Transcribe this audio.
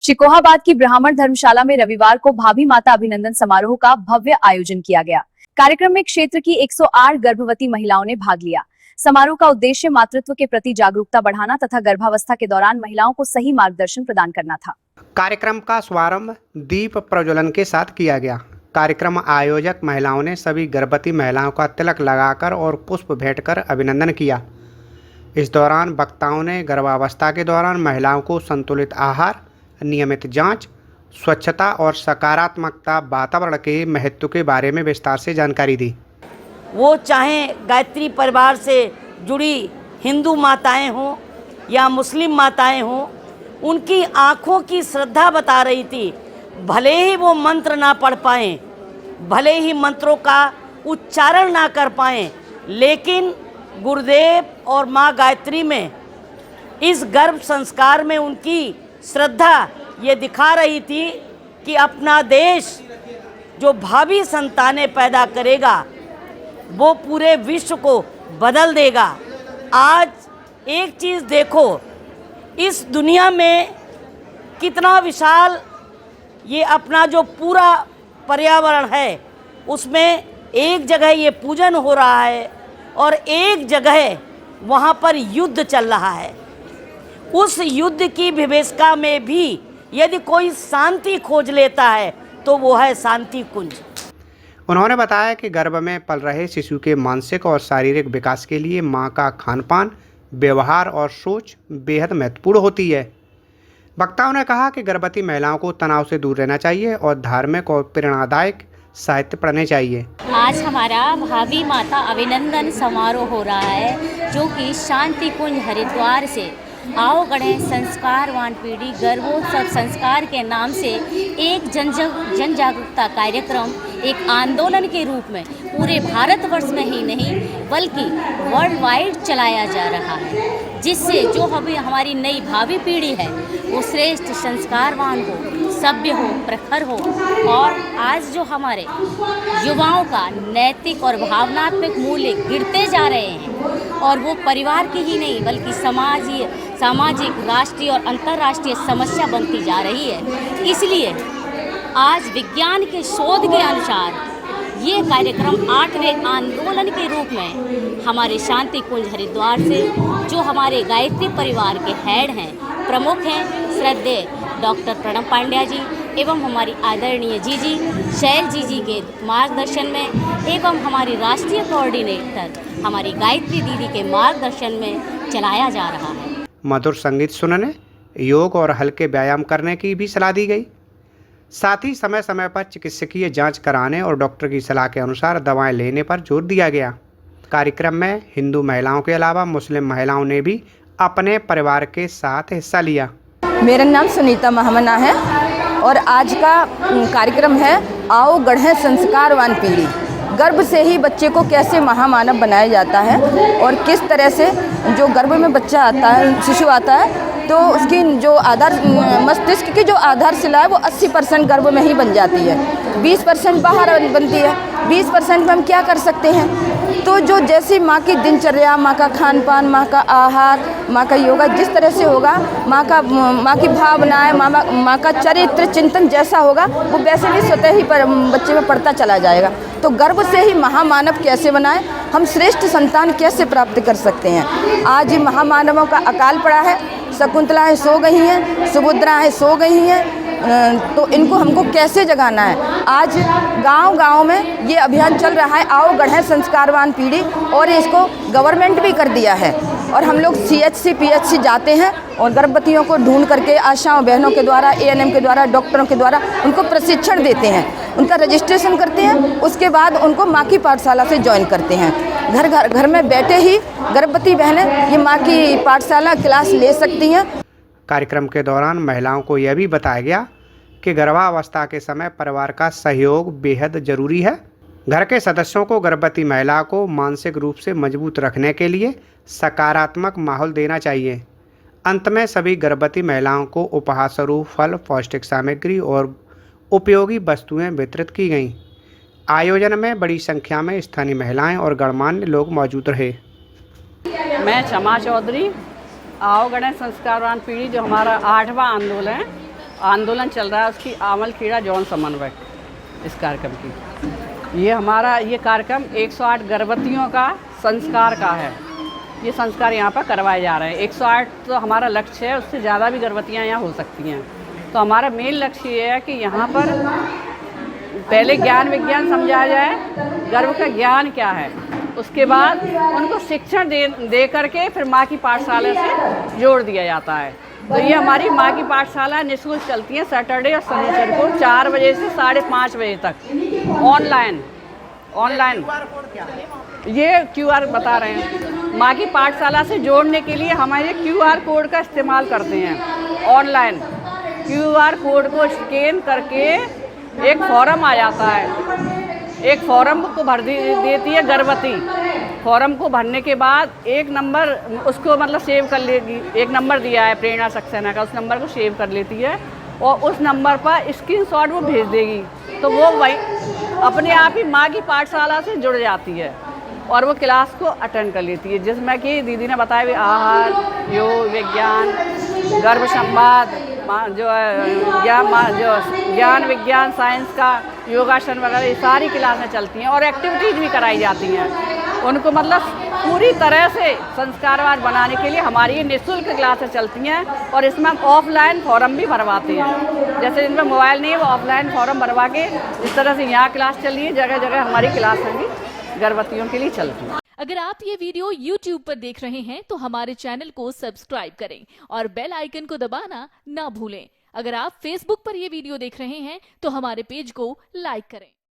चिकोहाबाद की ब्राह्मण धर्मशाला में रविवार को भाभी माता अभिनंदन समारोह का भव्य आयोजन किया गया। कार्यक्रम में क्षेत्र की 108 गर्भवती महिलाओं ने भाग लिया। समारोह का उद्देश्य मातृत्व के प्रति जागरूकता बढ़ाना तथा गर्भावस्था के दौरान महिलाओं को सही मार्गदर्शन प्रदान करना था। कार्यक्रम का शुभारंभ दीप प्रज्वलन के साथ किया गया। कार्यक्रम आयोजक महिलाओं ने सभी गर्भवती महिलाओं का तिलक लगाकर और पुष्प भेंट कर अभिनंदन किया। इस दौरान वक्ताओं ने गर्भावस्था के दौरान महिलाओं को संतुलित आहार, नियमित जांच, स्वच्छता और सकारात्मकता वातावरण के महत्व के बारे में विस्तार से जानकारी दी। वो चाहे गायत्री परिवार से जुड़ी हिंदू माताएं हों या मुस्लिम माताएं हों, उनकी आँखों की श्रद्धा बता रही थी। भले ही वो मंत्र ना पढ़ पाएँ, भले ही मंत्रों का उच्चारण ना कर पाएँ, लेकिन गुरुदेव और माँ गायत्री में इस गर्भ संस्कार में उनकी श्रद्धा ये दिखा रही थी कि अपना देश जो भावी संतानें पैदा करेगा वो पूरे विश्व को बदल देगा। आज एक चीज़ देखो, इस दुनिया में कितना विशाल ये अपना जो पूरा पर्यावरण है, उसमें एक जगह ये पूजन हो रहा है और एक जगह वहाँ पर युद्ध चल रहा है। उस युद्ध की विभीषिका में भी यदि कोई शांति खोज लेता है तो वो है शांति कुंज। उन्होंने बताया कि गर्भ में पल रहे शिशु के मानसिक और शारीरिक विकास के लिए मां का खानपान, व्यवहार और सोच बेहद महत्वपूर्ण होती है। वक्ताओं ने कहा कि गर्भवती महिलाओं को तनाव से दूर रहना चाहिए और धार्मिक और प्रेरणादायक साहित्य पढ़ने चाहिए। आज हमारा भाभी माता अभिनंदन समारोह हो रहा है, जो कि शांति कुंज हरिद्वार से आओ गढ़े संस्कारवान पीढ़ी गर्भोत्सव संस्कार के नाम से एक जन जागरूकता कार्यक्रम, एक आंदोलन के रूप में पूरे भारतवर्ष में ही नहीं बल्कि वर्ल्ड वाइड चलाया जा रहा है, जिससे जो हमारी नई भावी पीढ़ी है वो श्रेष्ठ संस्कारवान हो, सभ्य हो, प्रखर हो। और आज जो हमारे युवाओं का नैतिक और भावनात्मक मूल्य गिरते जा रहे हैं और वो परिवार की ही नहीं बल्कि सामाजिक, राष्ट्रीय और अंतर्राष्ट्रीय समस्या बनती जा रही है। इसलिए आज विज्ञान के शोध के अनुसार ये कार्यक्रम 8वें आंदोलन के रूप में हमारे शांति कुंज हरिद्वार से जो हमारे गायत्री परिवार के हेड हैं, प्रमुख हैं, श्रद्धेय डॉक्टर प्रणव पांड्या जी एवं हमारी आदरणीय जीजी शैल जी के मार्गदर्शन में एवं हमारी राष्ट्रीय कोऑर्डिनेटर हमारी गायत्री दीदी के मार्गदर्शन में चलाया जा रहा है। मधुर संगीत सुनने, योग और हल्के व्यायाम करने की भी सलाह दी गई। साथ ही समय समय पर चिकित्सकीय जांच कराने और डॉक्टर की सलाह के अनुसार दवाएं लेने पर जोर दिया गया। कार्यक्रम में हिंदू महिलाओं के अलावा मुस्लिम महिलाओं ने भी अपने परिवार के साथ हिस्सा लिया। मेरा नाम सुनीता महमना है और आज का कार्यक्रम है आओ गढ़ें संस्कारवान पीढ़ी। गर्भ से ही बच्चे को कैसे महामानव बनाया जाता है और किस तरह से जो गर्भ में बच्चा आता है, शिशु आता है, तो उसकी जो मस्तिष्क की जो आधारशिला है वो 80% गर्भ में ही बन जाती है, 20% बाहर बनती है। 20% में हम क्या कर सकते हैं? तो जो जैसी माँ की दिनचर्या, माँ का खान पान, माँ का आहार, माँ का योगा जिस तरह से होगा, माँ की भावनाएं, माँ का चरित्र चिंतन जैसा होगा वो वैसे भी स्वतः ही बच्चे में पड़ता चला जाएगा। तो गर्भ से ही महामानव कैसे बनाएं, हम श्रेष्ठ संतान कैसे प्राप्त कर सकते हैं। आज महामानवों का अकाल पड़ा है, शकुंतलाएं सो गई हैं, सुभद्राएं सो गई हैं, तो इनको हमको कैसे जगाना है। आज गांव-गांव में ये अभियान चल रहा है आओ गढ़ें संस्कारवान पीढ़ी, और इसको गवर्नमेंट भी कर दिया है। और हम लोग CHC PHC जाते हैं और गर्भवतियों को ढूंढ करके आशाओं बहनों के द्वारा, ANM के द्वारा, डॉक्टरों के द्वारा उनको प्रशिक्षण देते हैं, उनका रजिस्ट्रेशन करते हैं। उसके बाद उनको माँ की पाठशाला से ज्वाइन करते हैं। घर में बैठे ही गर्भवती बहनें ये माँ की पाठशाला क्लास ले सकती हैं। कार्यक्रम के दौरान महिलाओं को यह भी बताया गया कि गर्भावस्था के समय परिवार का सहयोग बेहद जरूरी है। घर के सदस्यों को गर्भवती महिला को मानसिक रूप से मजबूत रखने के लिए सकारात्मक माहौल देना चाहिए। अंत में सभी गर्भवती महिलाओं को उपहार स्वरूप फल, पौष्टिक सामग्री और उपयोगी वस्तुएं वितरित की गईं। आयोजन में बड़ी संख्या में स्थानीय महिलाएं और गणमान्य लोग मौजूद रहे। मैं क्षमा चौधरी, आओ गढ़ें संस्कारवान पीढ़ी जो हमारा 8वां आंदोलन है, आंदोलन चल रहा है उसकी आमल खेड़ा जौन समन्वय इस कार्यक्रम की। ये हमारा ये कार्यक्रम 108 गर्भवतियों का संस्कार का है। ये संस्कार यहाँ पर करवाए जा रहे हैं। 108 तो हमारा लक्ष्य है, उससे ज़्यादा भी गर्भवतियाँ यहाँ हो सकती हैं। तो हमारा मेन लक्ष्य ये है कि यहाँ पर पहले ज्ञान विज्ञान समझाया जाए, गर्भ का ज्ञान क्या है, उसके बाद उनको शिक्षण दे करके फिर माँ की पाठशाला से जोड़ दिया जाता है। तो ये हमारी माँ की पाठशाला निःशुल्क चलती है सैटरडे और शनिचर को 4 बजे से 5:30 बजे तक ऑनलाइन। ये QR बता रहे हैं। माँ की पाठशाला से जोड़ने के लिए हम ये QR कोड का इस्तेमाल करते हैं। ऑनलाइन QR कोड को स्कैन करके एक फॉर्म आ जाता है, एक फॉर्म को भर देती है गर्भवती। फॉर्म को भरने के बाद एक नंबर उसको मतलब सेव कर लेगी। एक नंबर दिया है प्रेरणा सक्सेना का, उस नंबर को सेव कर लेती है और उस नंबर पर स्क्रीनशॉट वो भेज देगी। तो वो वही अपने आप ही माँ की पाठशाला से जुड़ जाती है और वो क्लास को अटेंड कर लेती है, जिसमें कि दीदी ने बताया भी आहार, योग, विज्ञान, गर्भ संवाद, जो ज्ञान विज्ञान साइंस का योगासन वगैरह ये सारी क्लासें चलती हैं और एक्टिविटीज़ भी कराई जाती हैं। उनको मतलब पूरी तरह से संस्कारवान बनाने के लिए हमारी ये निःशुल्क क्लासें चलती हैं और इसमें हम ऑफलाइन फॉर्म भी भरवाते हैं। जैसे जिनमें मोबाइल नहीं है वो ऑफलाइन फॉर्म भरवा के इस तरह से यहाँ क्लास चल रही है, जगह जगह हमारी क्लासें भी गर्भवतियों के लिए चलती हैं। अगर आप ये वीडियो YouTube पर देख रहे हैं तो हमारे चैनल को सब्सक्राइब करें और बेल आइकन को दबाना ना भूलें। अगर आप Facebook पर ये वीडियो देख रहे हैं तो हमारे पेज को लाइक करें।